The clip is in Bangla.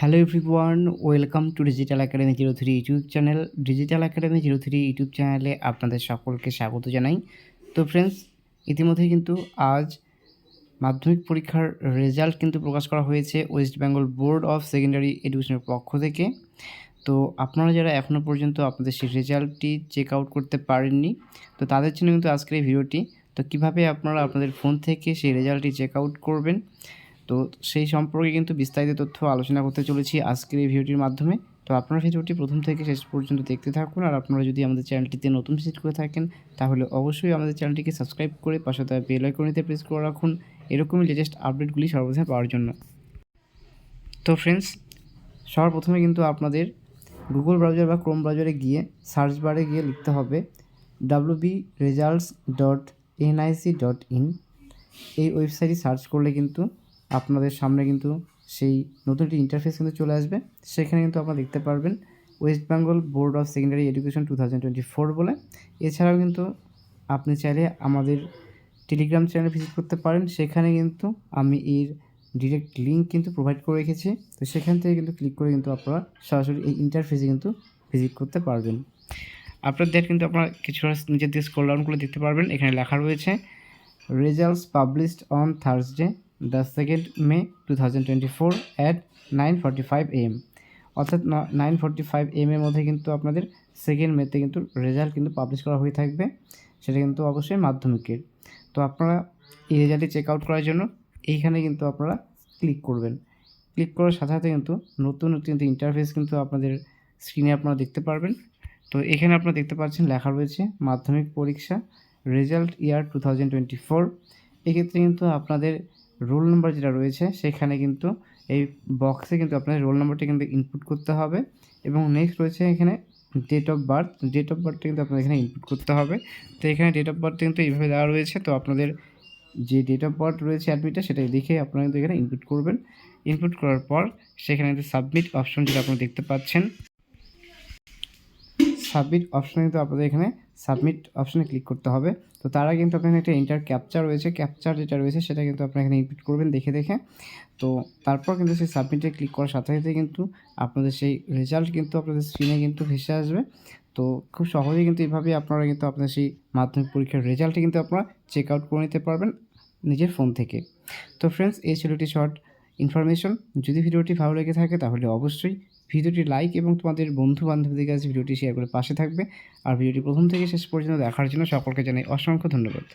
Hello everyone, welcome to digital academy 03 YouTube channel. Digital academy 03 YouTube চ্যানেলে আপনাদের সকলকে স্বাগত জানাই। তো ফ্রেন্ডস, ইতিমধ্যেই কিন্তু আজ মাধ্যমিক পরীক্ষার রেজাল্ট কিন্তু প্রকাশ করা হয়েছে West Bengal board of secondary এডুকেশনের পক্ষ থেকে। তো আপনারা যারা এখনও পর্যন্ত আপনাদের সেই রেজাল্টটি চেক আউট করতে পারেননি, তো তাদের জন্য কিন্তু আজকের এই ভিডিওটি। তো কীভাবে আপনারা আপনাদের ফোন থেকে সেই রেজাল্টটি চেক আউট করবেন, তো সেই সম্পর্কে কিন্তু বিস্তারিত তথ্য আলোচনা করতে চলেছি আজকের এই ভিডিওটির মাধ্যমে। তো আপনারা ভিডিওটি প্রথম থেকে শেষ পর্যন্ত দেখতে থাকুন। আর আপনারা যদি আমাদের চ্যানেলটিতে নতুন ভিজিট করে থাকেন, তাহলে অবশ্যই আমাদের চ্যানেলটিকে সাবস্ক্রাইব করে পাশে থাকা বেল আইকনটিতে প্রেস করে রাখুন এরকমই লেটেস্ট আপডেটগুলি সর্বপ্রথমে পাওয়ার জন্য। তো ফ্রেন্ডস, সবার প্রথমে কিন্তু আপনাদের গুগল ব্রাউজার বা ক্রোম ব্রাউজারে গিয়ে সার্চ বারে গিয়ে লিখতে হবে wbresults.nic.in। এই ওয়েবসাইটে সার্চ করলে কিন্তু আপনাদের সামনে কিন্তু সেই নতুন একটি ইন্টারফেস কিন্তু চলে আসবে। সেখানে কিন্তু আপনারা দেখতে পারবেন West Bengal board of secondary education 2024 বলে। এছাড়াও কিন্তু আপনি চাইলে আমাদের টেলিগ্রাম চ্যানেলে ভিজিট করতে পারেন। সেখানে কিন্তু আমি এর ডিরেক্ট লিঙ্ক কিন্তু প্রোভাইড করে রেখেছি। তো সেখান থেকে কিন্তু ক্লিক করে কিন্তু আপনারা সরাসরি এই ইন্টারফেসে কিন্তু ভিজিট করতে পারবেন। আপনাদের কিন্তু আপনারা কিছুটা নিচের দিকে স্ক্রল ডাউন করে দেখতে পারবেন, এখানে লেখা রয়েছে results published on Thursday the 2nd May 2024 at 9:45 AM। অর্থাৎ 9:45 AM এর মধ্যে কিন্তু আপনাদের 2nd May-তে কিন্তু রেজাল্ট কিন্তু পাবলিশ করা হয়ে থাকবে। সেটা কিন্তু অবশ্যই মাধ্যমিকের। তো আপনারা এই রেজাল্টটি চেক আউট করার জন্য এইখানে কিন্তু আপনারা ক্লিক করবেন। ক্লিক করার সাথে সাথে কিন্তু নতুন কিন্তু ইন্টারফেস কিন্তু আপনাদের স্ক্রিনে আপনারা দেখতে পারবেন। তো এখানে আপনারা দেখতে পাচ্ছেন লেখা রয়েছে মাধ্যমিক পরীক্ষা রেজাল্ট ইয়ার 2024। এক্ষেত্রে কিন্তু আপনাদের রোল নাম্বার যেটা রয়েছে সেখানে কিন্তু এই বক্সে কিন্তু আপনাদের রোল নাম্বারটা কিন্তু ইনপুট করতে হবে। এবং নেক্সট রয়েছে এখানে ডেট অফ বার্থটা কিন্তু আপনাদের এখানে ইনপুট করতে হবে। তো এখানে ডেট অফ বার্থ কিন্তু এইভাবে দেওয়া রয়েছে। তো আপনাদের যে ডেট অফ বার্থ রয়েছে অ্যাডমিটটা সেটা দেখে আপনারা কিন্তু এখানে ইনপুট করবেন। ইনপুট করার পর সেখানে কিন্তু সাবমিট অপশন যেটা আপনারা দেখতে পাচ্ছেন, সাবমিট অপশনে কিন্তু আপনাদের এখানে সাবমিট অপশনে ক্লিক করতে হবে। তো তারা কিন্তু আপনার একটা ইন্টার ক্যাপচার রয়েছে, ক্যাপচার যেটা রয়েছে সেটা কিন্তু আপনারা এখানে ইনপুট করবেন দেখে। তো তারপর কিন্তু সেই সাবমিটে ক্লিক করার সাথে সাথে কিন্তু আপনাদের সেই রেজাল্ট কিন্তু আপনাদের স্ক্রিনে কিন্তু ভেসে আসবে। তো খুব সহজেই কিন্তু এভাবেই আপনারা কিন্তু আপনার সেই মাধ্যমিক পরীক্ষার রেজাল্টটি কিন্তু আপনারা চেক আউট করে নিতে পারবেন নিজের ফোন থেকে। তো ফ্রেন্ডস, এই ছিল একটি শর্ট ইনফরমেশন। যদি ভিডিওটি ভালো লেগে থাকে তাহলে অবশ্যই ভিডিওটি লাইক এবং তোমাদের বন্ধু বান্ধবদের কাছে ভিডিওটি শেয়ার করে পাশে থাকবে। আর ভিডিওটি প্রথম থেকে শেষ পর্যন্ত দেখার জন্য সকলকে জানাই অসংখ্য ধন্যবাদ।